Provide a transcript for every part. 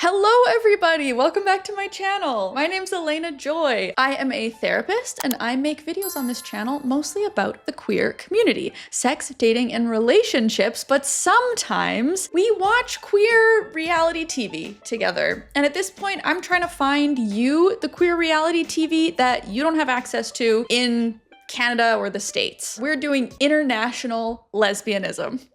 Hello everybody, welcome back to my channel. My name's Elena Joy. I am a therapist and I make videos on this channel mostly about the queer community, sex, dating, and relationships, but sometimes we watch queer reality TV together. And at this point, I'm trying to find you the queer reality TV that you don't have access to in Canada or the States. We're doing international lesbianism.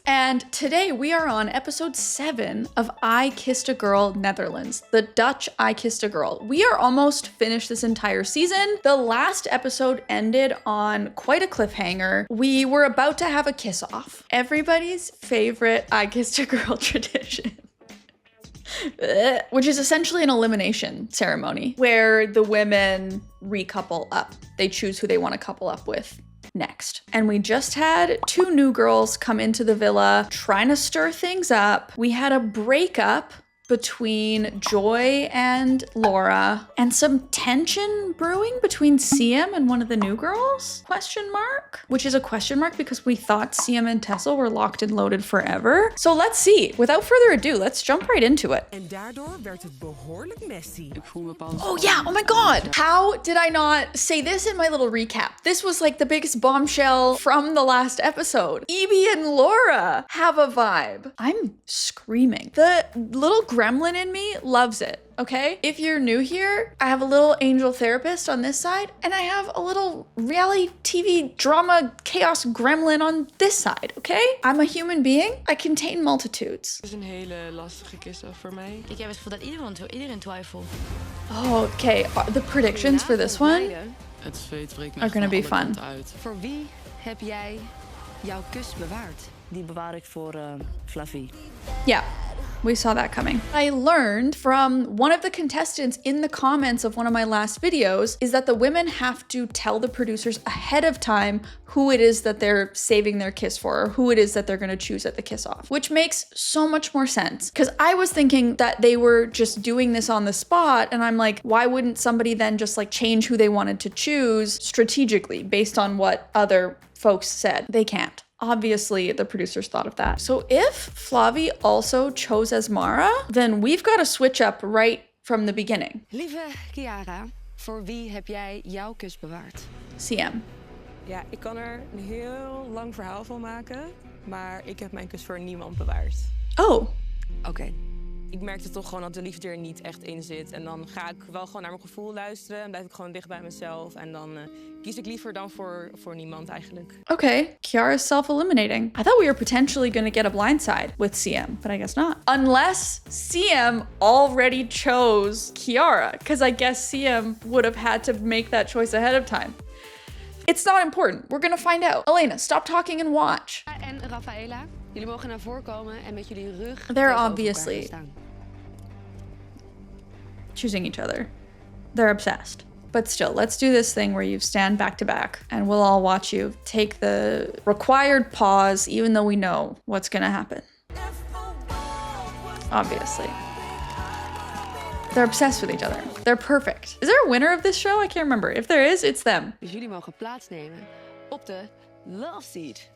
And today we are on episode 7 of I Kissed a Girl Netherlands, the Dutch I Kissed a Girl. We are almost finished this entire season. The last episode ended on quite a cliffhanger. We were about to have a kiss off. Everybody's favorite I Kissed a Girl tradition. Which is essentially an elimination ceremony where the women recouple up. They choose who they want to couple up with next. And we just had 2 new girls come into the villa trying to stir things up. We had a breakup between Joy and Laura and some tension brewing between CM and one of the new girls? Question mark? Which is a question mark because we thought CM and Tessel were locked and loaded forever. So let's see. Without further ado, let's jump right into it. En daardoor werd het behoorlijk messy. Oh yeah, oh my god. How did I not say this in my little recap? This was like the biggest bombshell from the last episode. Evie and Laura have a vibe. I'm screaming. The little gremlin in me loves it, okay? If you're new here, I have a little angel therapist on this side, and I have a little reality TV drama chaos gremlin on this side, okay? I'm a human being. I contain multitudes. Het is een hele lastige kiss-off voor mij. Ik heb het gevoel dat iedereen twijfelt. Oh, okay. The predictions for this one Het zweet breekt me are gonna be fun. uit. Voor wie heb jij jouw kus bewaard? Die bewaar ik voor Fluffy. Yeah. We saw that coming. I learned from one of the contestants in the comments of one of my last videos is that the women have to tell the producers ahead of time who it is that they're saving their kiss for, or who it is that they're gonna choose at the kiss off, which makes so much more sense. Because I was thinking that they were just doing this on the spot, and I'm like, why wouldn't somebody then just like change who they wanted to choose strategically based on what other folks said? They can't. Obviously, the producers thought of that. So if Flavie also chose as Mara, then we've got to switch up right from the beginning. Lieve Chiara, voor wie heb jij jouw kus bewaard? CM. Ja, ik kan er een heel lang verhaal van maken, maar ik heb mijn kus voor niemand bewaard. Oh. Oké. Ik merkte toch gewoon dat de liefde er niet echt in zit. En dan ga ik wel gewoon naar mijn gevoel luisteren. En blijf ik gewoon dicht bij mezelf. En dan kies ik liever dan voor niemand eigenlijk. Okay, Chiara's self-eliminating. I thought we were potentially gonna get a blindside with CM, but I guess not. Unless CM already chose Chiara, because I guess CM would have had to make that choice ahead of time. It's not important. We're gonna find out. Elena, stop talking and watch. En Rafaela, jullie mogen naar voren komen en met jullie rug They're tegenover obviously elkaar gaan staan. choosing each other. They're obsessed. But still, let's do this thing where you stand back to back and we'll all watch you take the required pause, even though we know what's gonna happen. Obviously. They're obsessed with each other. They're perfect. Is there a winner of this show? I can't remember. If there is, it's them. Dus jullie mogen plaatsnemen op de love seat.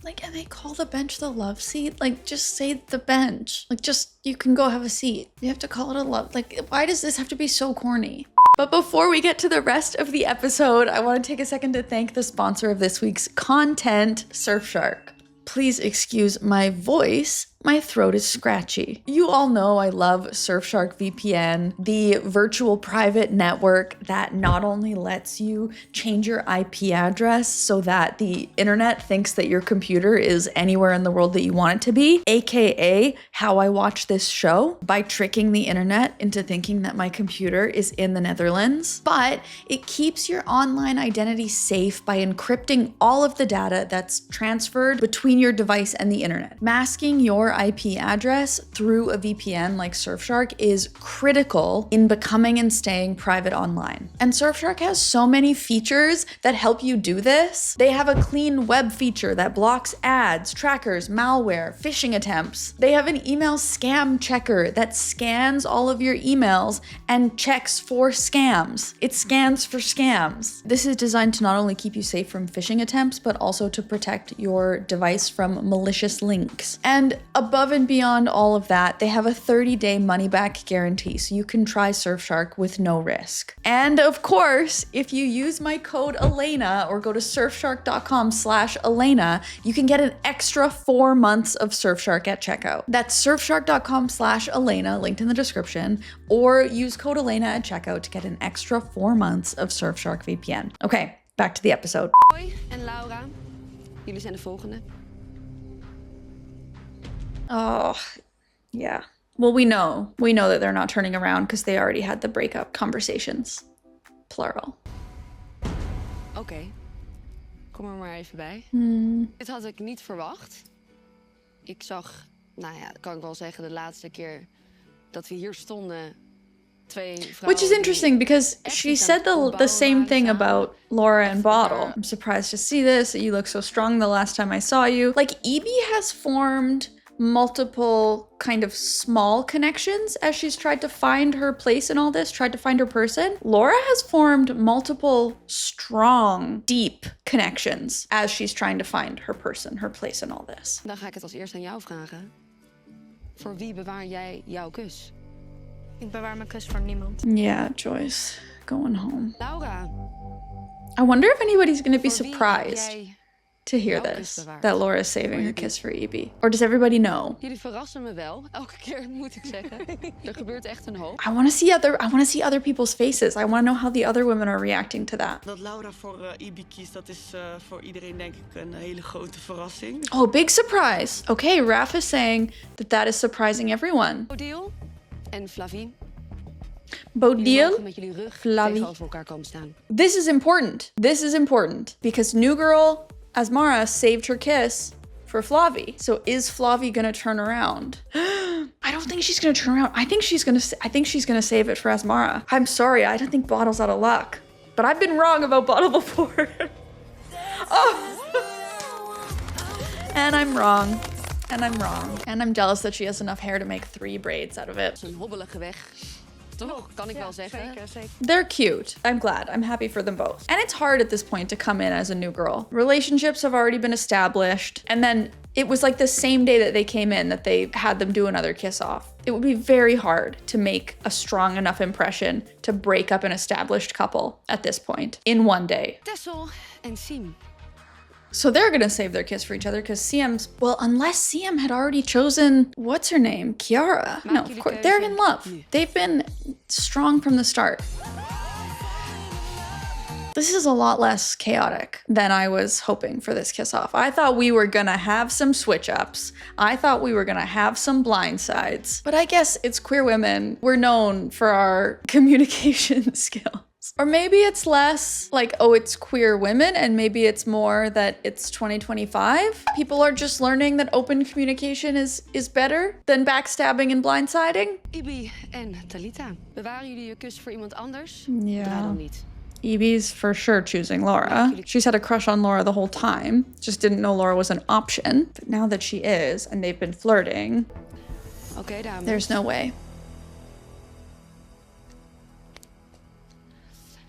Like, and they call the bench the love seat? Like, just say the bench. Like, just, you can go have a seat. You have to call it a love. Like, why does this have to be so corny? But before we get to the rest of the episode, I want to take a second to thank the sponsor of this week's content, Surfshark. Please excuse my voice. My throat is scratchy. You all know I love Surfshark VPN, the virtual private network that not only lets you change your IP address so that the internet thinks that your computer is anywhere in the world that you want it to be, aka how I watch this show by tricking the internet into thinking that my computer is in the Netherlands, but it keeps your online identity safe by encrypting all of the data that's transferred between your device and the internet, masking your your IP address through a VPN like Surfshark is critical in becoming and staying private online. And Surfshark has so many features that help you do this. They have a clean web feature that blocks ads, trackers, malware, phishing attempts. They have an email scam checker that scans all of your emails and checks for scams. It scans for scams. This is designed to not only keep you safe from phishing attempts, but also to protect your device from malicious links. And above and beyond all of that, they have a 30-day money-back guarantee, so you can try Surfshark with no risk. And of course, if you use my code Elena or go to surfshark.com/Elena, you can get an extra 4 months of Surfshark at checkout. That's surfshark.com/Elena, linked in the description, or use code Elena at checkout to get an extra 4 months of Surfshark VPN. Okay, back to the episode. Hoi en Laura, jullie zijn de volgende. Oh, yeah. Well, we know that they're not turning around because they already had the breakup conversations. Plural. Oké, kom er maar even bij. Dit had ik niet verwacht. Ik zag, nou ja, kan ik wel zeggen, de laatste keer dat we hier stonden, twee vrouwen. Which is interesting because she said the same thing about Laura and Bottle. I'm surprised to see this. You look so strong the last time I saw you. Like, Evie has formed multiple kind of small connections as she's tried to find her place in all this, tried to find her person. Laura has formed multiple strong, deep connections as she's trying to find her person, her place in all this. Dan ga ik het als eerst aan jou vragen. Voor wie bewaar jij jouw kus? Ik bewaar mijn kus voor niemand. Yeah, Joyce, going home. Laura. I wonder if anybody's gonna be Voor wie surprised heb jij to hear jouw kus this, bewaard? that Laura is saving her kiss for Evie. Or does everybody know? Jullie verrassen me wel, elke keer moet ik zeggen. Er gebeurt echt een hoop. I want to see other people's faces. I want to know how the other women are reacting to that. Dat Laura voor Ibi kiest, dat is voor iedereen denk ik een hele grote verrassing. Oh, big surprise. Okay, Raf is saying that is surprising everyone. Bodil en Flavie. Jullie Bodil, mogen met jullie rug Flavie. tegenover elkaar komen staan. This is important. This is important because new girl Asmara saved her kiss for Flavie. So is Flavie gonna turn around? I don't think she's gonna turn around. I think she's gonna save it for Asmara. I'm sorry, I don't think Bottle's out of luck. But I've been wrong about Bottle before. Oh. And I'm wrong. And I'm wrong. And I'm jealous that she has enough hair to make 3 braids out of it. Het is een hobbelige weg. Toch, kan ik wel zeggen. Zeker. They're cute. I'm glad. I'm happy for them both. And it's hard at this point to come in as a new girl. Relationships have already been established. And then it was like the same day that they came in that they had them do another kiss off. It would be very hard to make a strong enough impression to break up an established couple at this point in one day. Tessel en Siem. So they're gonna save their kiss for each other because CM's, well, unless CM had already chosen, what's her name? Kiara. No, of course, they're in love. They've been strong from the start. This is a lot less chaotic than I was hoping for this kiss off. I thought we were gonna have some switch ups. I thought we were gonna have some blindsides. But I guess it's queer women. We're known for our communication skills. Or maybe it's less like, oh, it's queer women, and maybe it's more that it's 2025. People are just learning that open communication is better than backstabbing and blindsiding. Ibi en Talita. Bewaren jullie je kus voor iemand anders? Yeah. Waarom niet? Evie's for sure choosing Laura. She's had a crush on Laura the whole time. Just didn't know Laura was an option. But now that she is, and they've been flirting, Oké, dames. there's no way.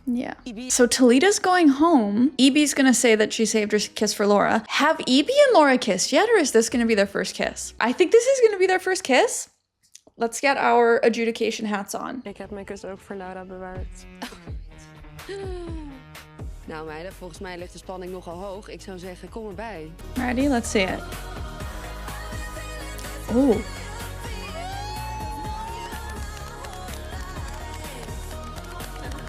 Yeah. So Talita's going home. Evie's gonna say that she saved her kiss for Laura. Have Evie and Laura kissed yet, or is this gonna be their first kiss? I think this is gonna be their first kiss. Let's get our adjudication hats on. Ik heb mijn kus ook voor Laura bewaard. Nou meiden, volgens mij ligt de spanning nogal hoog. Ik zou zeggen, kom erbij. Ready? Let's see it. Oh.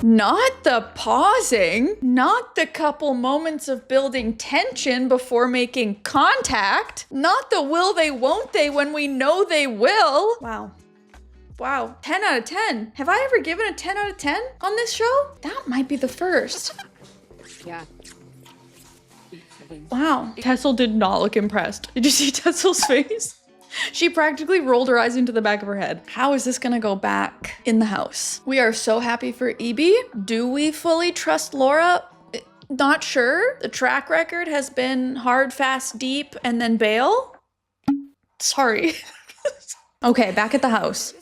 Not the pausing, not the couple moments of building tension before making contact, not the will they, won't they when we know they will. Wow. Wow, 10 out of 10. Have I ever given a 10 out of 10 on this show? That might be the first. Ja. Wow. Tessel did not look impressed. Did you see Tessel's face? She practically rolled her eyes into the back of her head. How is this gonna go back in the house? We are so happy for Evie. Do we fully trust Laura? Not sure. The track record has been hard, fast, deep, and then bail. Sorry. Okay, back at the house.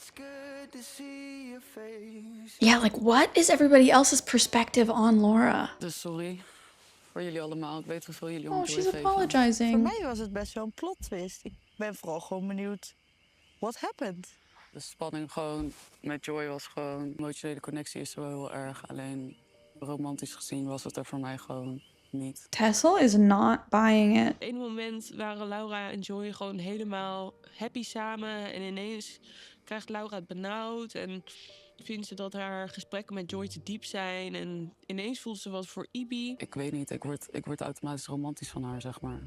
Yeah, like what is everybody else's perspective on Laura? Dus sorry voor jullie allemaal. Ik weet hoeveel jullie om Oh, Joy she's geven. apologizing. Voor mij was het best wel een plot twist. Ik ben vooral gewoon benieuwd, what happened? De spanning gewoon met Joy was gewoon... De emotionele connectie is wel heel erg. Alleen romantisch gezien was het er voor mij gewoon niet. Tessel is not buying it. Op een moment waren Laura en Joy gewoon helemaal happy samen. En ineens krijgt Laura het benauwd. En vindt ze dat haar gesprekken met Joy te diep zijn. En ineens voelt ze wat voor Ibi. Ik weet niet, ik word automatisch romantisch van haar, zeg maar.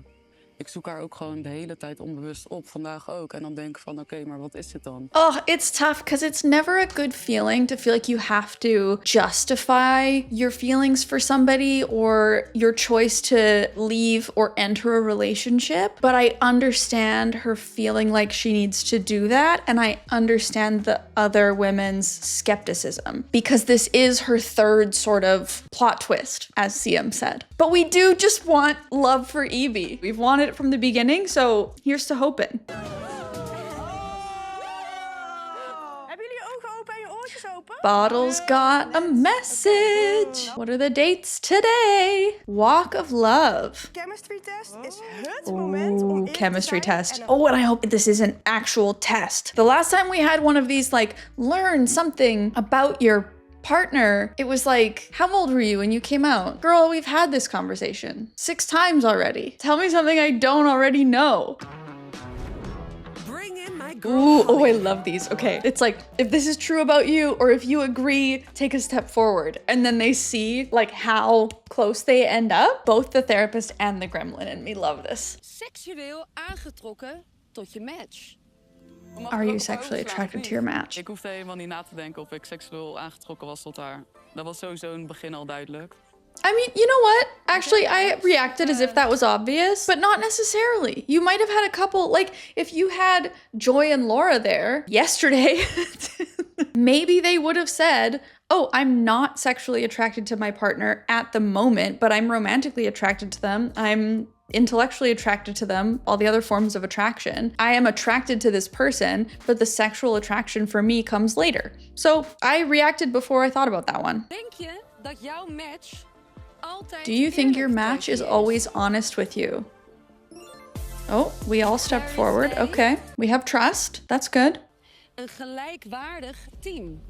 Ik zoek haar ook gewoon de hele tijd onbewust op, vandaag ook. En dan denk ik van, oké, maar wat is dit dan? Oh, it's tough because it's never a good feeling to feel like you have to justify your feelings for somebody or your choice to leave or enter a relationship. But I understand her feeling like she needs to do that. And I understand the other women's skepticism because this is her third sort of plot twist, as CM said. But we do just want love for Evie. We've wanted it from the beginning, so here's to hoping. Hebben jullie je ogen open en je oortjes open? Bottle's got a message. What are the dates today? Walk of Love. Chemistry test is het moment om Ooh, eerlijk te chemistry zijn test. en Oh, and I hope this is an actual test. The last time we had one of these, like, learn something about your partner, it was like, how old were you when you came out? Girl, we've had this conversation 6 times already. Tell me something I don't already know. Ooh, oh, I love these. Okay, it's like, if this is true about you, or if you agree, take a step forward. And then they see like how close they end up, both the therapist and the gremlin, and we love this. Seksueel aangetrokken tot je match. Are you sexually attracted to your match? Ik hoefde helemaal niet na te denken of ik seksueel aangetrokken was tot haar. Dat was sowieso in het begin al duidelijk. I mean, you know what? Actually, I reacted as if that was obvious, but not necessarily. You might have had a couple, like, if you had Joy and Laura there yesterday, maybe they would have said, oh, I'm not sexually attracted to my partner at the moment, but I'm romantically attracted to them. I'm intellectually attracted to them, all the other forms of attraction. I am attracted to this person, but the sexual attraction for me comes later. So I reacted before I thought about that one. Denk je dat jouw match altijd Do you think your eerlijk match tegen is je always honest with you? Oh, we all stepped forward. Okay, we have trust. That's good. Een gelijkwaardig team.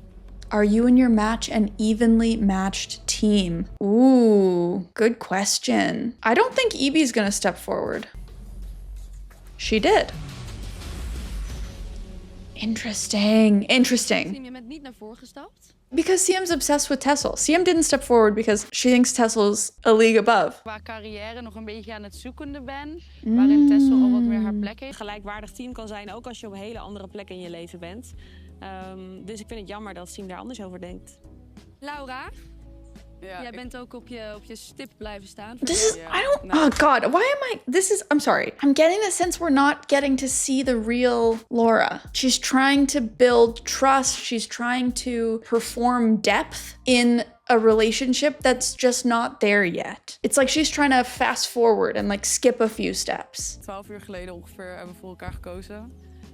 Are you and your match an evenly matched team? Ooh, good question. I don't think Evie's gonna step forward. She did. Interesting. Team, je bent niet naar voren gestapt? Because CM's obsessed with Tessel. CM didn't step forward because she thinks Tessel's a league above. Qua carrière nog een beetje aan het zoekende ben. Waarin Tessel al wat meer haar plek heeft. Een gelijkwaardig team kan zijn, ook als je op een hele andere plek in je leven bent. Dus ik vind het jammer dat Siem daar anders over denkt. Laura, Ja, jij bent ook op je stip blijven staan. This is, I don't, oh God, why am I, this is, I'm sorry. I'm getting the sense we're not getting to see the real Laura. She's trying to build trust. She's trying to perform depth in a relationship that's just not there yet. It's like she's trying to fast forward and like skip a few steps. 12 uur geleden ongeveer hebben we voor elkaar gekozen.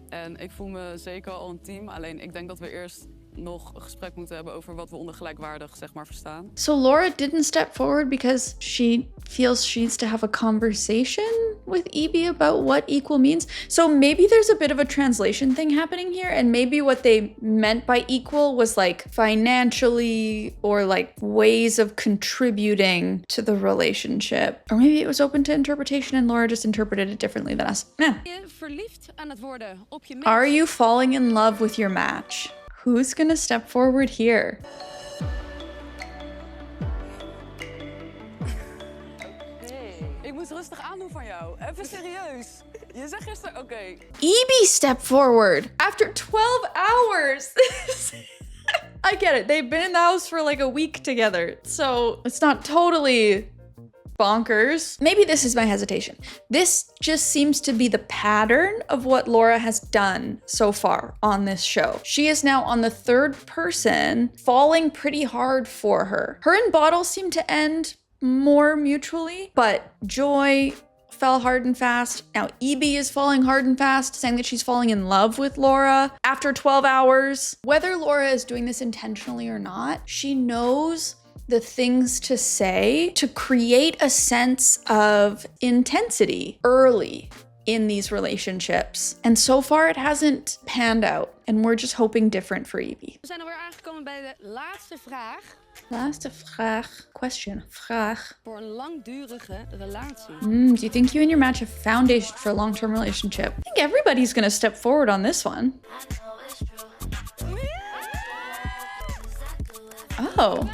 En ik voel me zeker al een team. Alleen ik denk dat we eerst nog een gesprek moeten hebben over wat we onder gelijkwaardig, zeg maar, verstaan. So Laura didn't step forward because she feels she needs to have a conversation with Evie about what equal means. So maybe there's a bit of a translation thing happening here, and maybe what they meant by equal was like financially or like ways of contributing to the relationship. Or maybe it was open to interpretation and Laura just interpreted it differently than us. Eh. Je verliefd aan het worden op je match. Are you falling in love with your match? Who's gonna step forward here? Ik moest rustig aandoen van jou. Even serieus. Je zegt gisteren, oké. Evie stepped forward after 12 hours. I get it. They've been in the house for like a week together. So it's not totally bonkers. Maybe this is my hesitation. This just seems to be the pattern of what Laura has done so far on this show. She is now on the third person, falling pretty hard for her. Her and Bottle seem to end more mutually, but Joy fell hard and fast. Now Evie is falling hard and fast, saying that she's falling in love with Laura after 12 hours. Whether Laura is doing this intentionally or not, she knows the things to say to create a sense of intensity early in these relationships. And so far it hasn't panned out. And we're just hoping different for Evie. We zijn alweer aangekomen bij de laatste vraag. Laatste vraag. Question. Vraag. Voor een langdurige relatie. Do you think you and your match have foundation for a long-term relationship? I think everybody's gonna step forward on this one. Oh.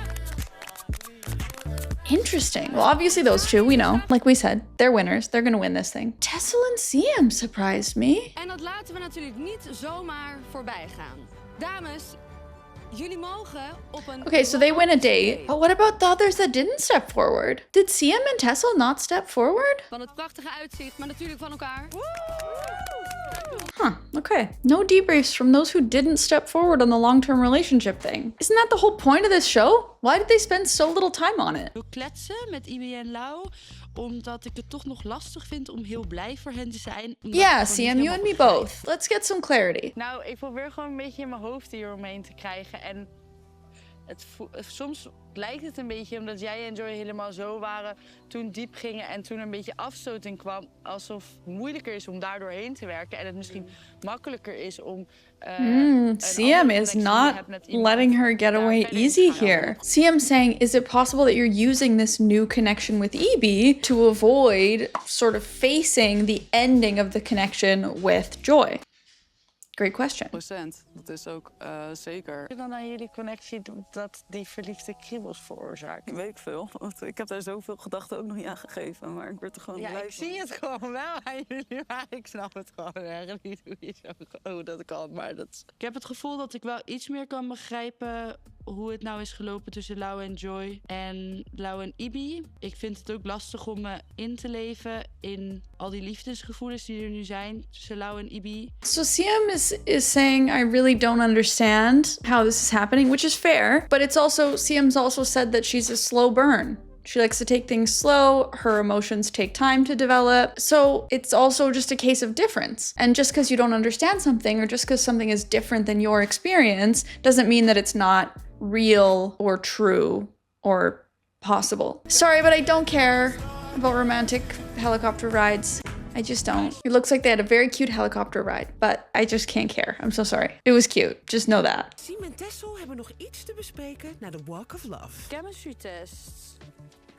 Interesting. Well, obviously those two, we know. Like we said, they're winners. They're gonna win this thing. Tessel and Siam surprised me. En dat laten we natuurlijk niet zomaar voorbij gaan. Dames, jullie mogen op een... Okay, so they win a date. But what about the others that didn't step forward? Did Siam and Tessel not step forward? Van het prachtige uitzicht, maar natuurlijk van elkaar. Huh, okay. No debriefs from those who didn't step forward on the long-term relationship thing. Isn't that the whole point of this show? Why did they spend so little time on it? Ik wil kletsen met Ibi en Lau, omdat ik het toch nog lastig vind om heel blij voor hen te zijn. Yeah, Siam, you and me both. Let's get some clarity. Nou, ik probeer gewoon een beetje in mijn hoofd hieromheen te krijgen. En soms lijkt het een beetje, omdat jij en Joy helemaal zo waren, toen diep gingen en toen een beetje afstoting kwam, alsof het moeilijker is om daar doorheen te werken en het misschien makkelijker is om... Siam is not letting her get away easy here. Siam saying, is it possible that you're using this new connection with Ibi to avoid sort of facing the ending of the connection with Joy? Great question. 100%, dat is ook zeker. Dan aan jullie connectie dat die verliefde kriebels veroorzaakt? Weet ik veel, want ik heb daar zoveel gedachten ook nog niet aan gegeven, maar ik word er gewoon blij van. Ik zie het gewoon wel aan jullie, maar ik snap het gewoon erg niet hoe dat kan. Maar dat... Ik heb het gevoel dat ik wel iets meer kan begrijpen hoe het nou is gelopen tussen Lau en Joy en Lau en Ibi. Ik vind het ook lastig om me in te leven in al die liefdesgevoelens die er nu zijn tussen Lau en Ibi. So Siam is saying, I really don't understand how this is happening, which is fair, but it's also, Siam's also said that she's a slow burn. She likes to take things slow, her emotions take time to develop, so it's also just a case of difference. And just because you don't understand something, or just because something is different than your experience, doesn't mean that it's not real or true or possible. Sorry, but I don't care about romantic helicopter rides. I just don't. It looks like they had a very cute helicopter ride, but I just can't care. I'm so sorry. It was cute. Just know that. Siem en Tessel hebben nog iets te bespreken na de Walk of Love. Chemistry test.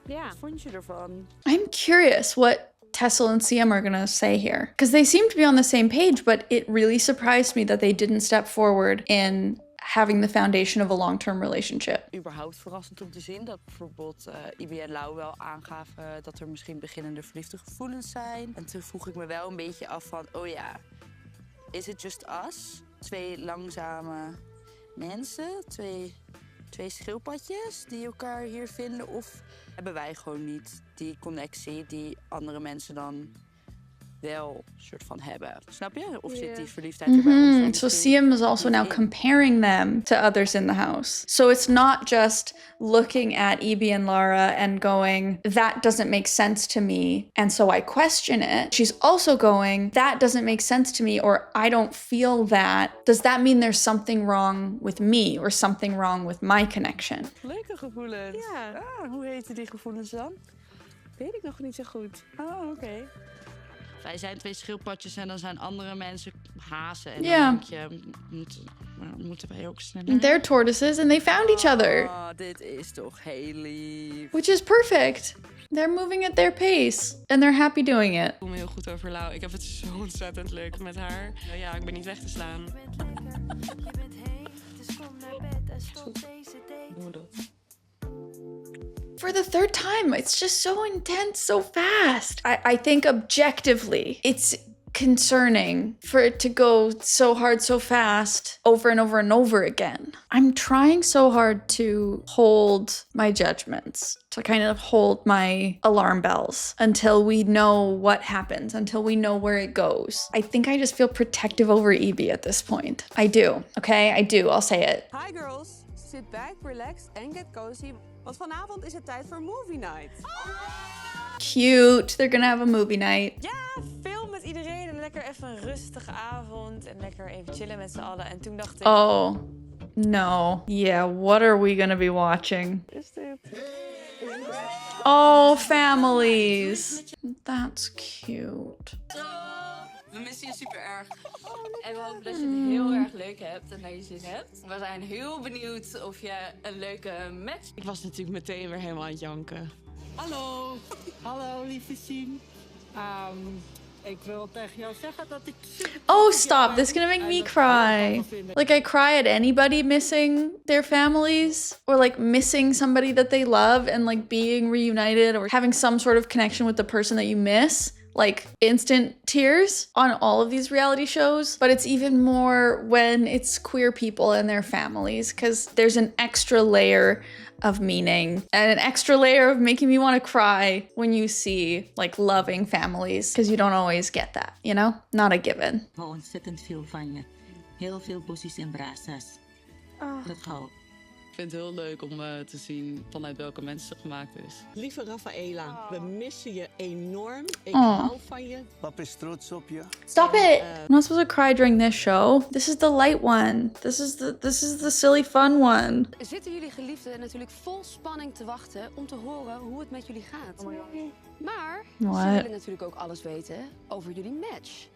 Ja. Wat vond je ervan? I'm curious what Tessel and Siam are gonna say here. Because they seem to be on the same page, but it really surprised me that they didn't step forward in having the foundation of a long-term relationship. Überhaupt verrassend om te zien dat bijvoorbeeld Ibi en Lau wel aangaven dat er misschien beginnende verliefde gevoelens zijn. En toen vroeg ik me wel een beetje af van, oh ja, is it just us? Twee langzame mensen, twee schildpadjes die elkaar hier vinden? Of hebben wij gewoon niet die connectie die andere mensen dan wel soort van hebben? Snap je? Of zit die verliefdheid er bij ons? So Siam is also now comparing them to others in the house. So it's not just looking at Ibi and Lara and going, that doesn't make sense to me, and so I question it. She's also going, that doesn't make sense to me, or I don't feel that. Does that mean there's something wrong with me or something wrong with my connection? Leuke gevoelens. Ja. Ah, hoe heten die gevoelens dan? Weet ik nog niet zo goed. Oh, oké. Wij zijn twee schildpadjes en dan zijn andere mensen hazen. En Ja. dan denk je, moeten wij ook sneller? They're tortoises and they found each other. Oh, dit is toch heel lief. Which is perfect. They're moving at their pace and they're happy doing it. Ik voel me heel goed over Lau. Ik heb het zo ontzettend leuk met haar. Ja, ik ben niet weg te slaan. Doe dat. For the third time, it's just so intense, so fast. I think objectively, it's concerning for it to go so hard, so fast, over and over and over again. I'm trying so hard to hold my judgments, to kind of hold my alarm bells until we know what happens, until we know where it goes. I think I just feel protective over Evie at this point. I do, okay? I do, I'll say it. Hi girls, sit back, relax and get cozy. Want vanavond is het tijd voor movie night. Cute, they're gonna have a movie night. Ja, film met iedereen en lekker even een rustige avond en lekker even chillen met z'n allen. En toen dacht ik... Oh, no. Yeah, what are we gonna be watching? Is dit? Oh, families. That's cute. We missen je super erg. En we hopen dat je het heel erg leuk hebt en naar je zin hebt. We zijn heel benieuwd of je een leuke match... Ik was natuurlijk meteen weer helemaal aan het janken. Hallo. Hallo, lieve Siem. Ik wil tegen jou zeggen dat ik... Oh, stop. This is gonna make me cry. Like, I cry at anybody missing their families or like missing somebody that they love and like being reunited or having some sort of connection with the person that you miss. Like instant tears on all of these reality shows, but it's even more when it's queer people and their families because there's an extra layer of meaning and an extra layer of making me want to cry when you see like loving families because you don't always get that, you know? Not a given. Ik hou ontzettend veel van je. Heel veel bossies en brasas. Dat hou. Ik vind het heel leuk om te zien vanuit welke mensen het gemaakt is. Lieve Rafaela, we missen je enorm. Ik hou van je. Pap is trots op je. Stop it! I'm not supposed to cry during this show. This is the light one. This is the silly fun one. Zitten jullie geliefden natuurlijk vol spanning te wachten om te horen hoe het met jullie gaat. Maar ze willen natuurlijk ook alles weten over jullie match.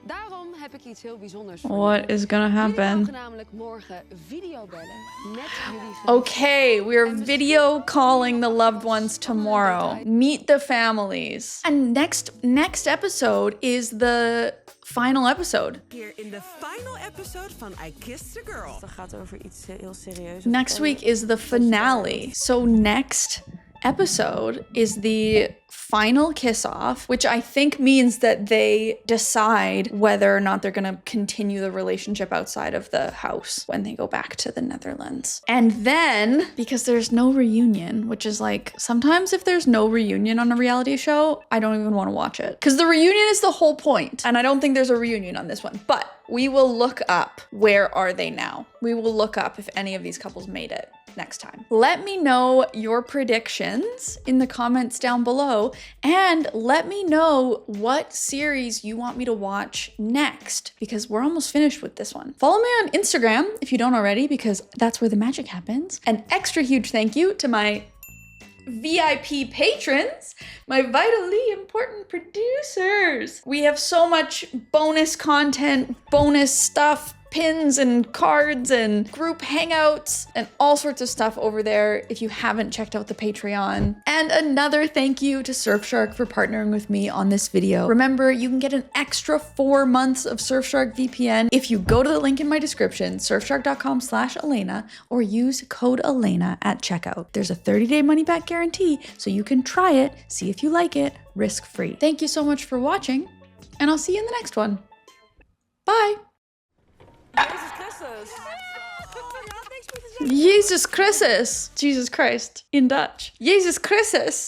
Daarom heb ik iets heel bijzonders voor What is gonna happen? Jullie mogen namelijk morgen videobellen met jullie geliefden. Okay, we're video calling the loved ones tomorrow. Meet the families. And next episode is the final episode. Hier in de final episode van I Kissed a Girl. Het gaat over iets heel serieus. Next week is the finale. So next episode is the final kiss-off, which I think means that they decide whether or not they're gonna continue the relationship outside of the house when they go back to the Netherlands. And then, because there's no reunion, which is like, sometimes if there's no reunion on a reality show, I don't even want to watch it. Because the reunion is the whole point. And I don't think there's a reunion on this one. But we will look up where are they now. We will look up if any of these couples made it next time. Let me know your predictions in the comments down below and let me know what series you want me to watch next because we're almost finished with this one. Follow me on Instagram if you don't already because that's where the magic happens. An extra huge thank you to my VIP patrons, my vitally important producers. We have so much bonus content, bonus stuff, pins and cards and group hangouts and all sorts of stuff over there if you haven't checked out the Patreon. And another thank you to Surfshark for partnering with me on this video. Remember, you can get an extra 4 months of Surfshark VPN if you go to the link in my description, surfshark.com/Elena, or use code Elena at checkout. There's a 30-day money-back guarantee, so you can try it, see if you like it, risk-free. Thank you so much for watching, and I'll see you in the next one. Bye! Jezus Christus. Jesus Christus. Jesus Christ in Dutch. Jesus Christus.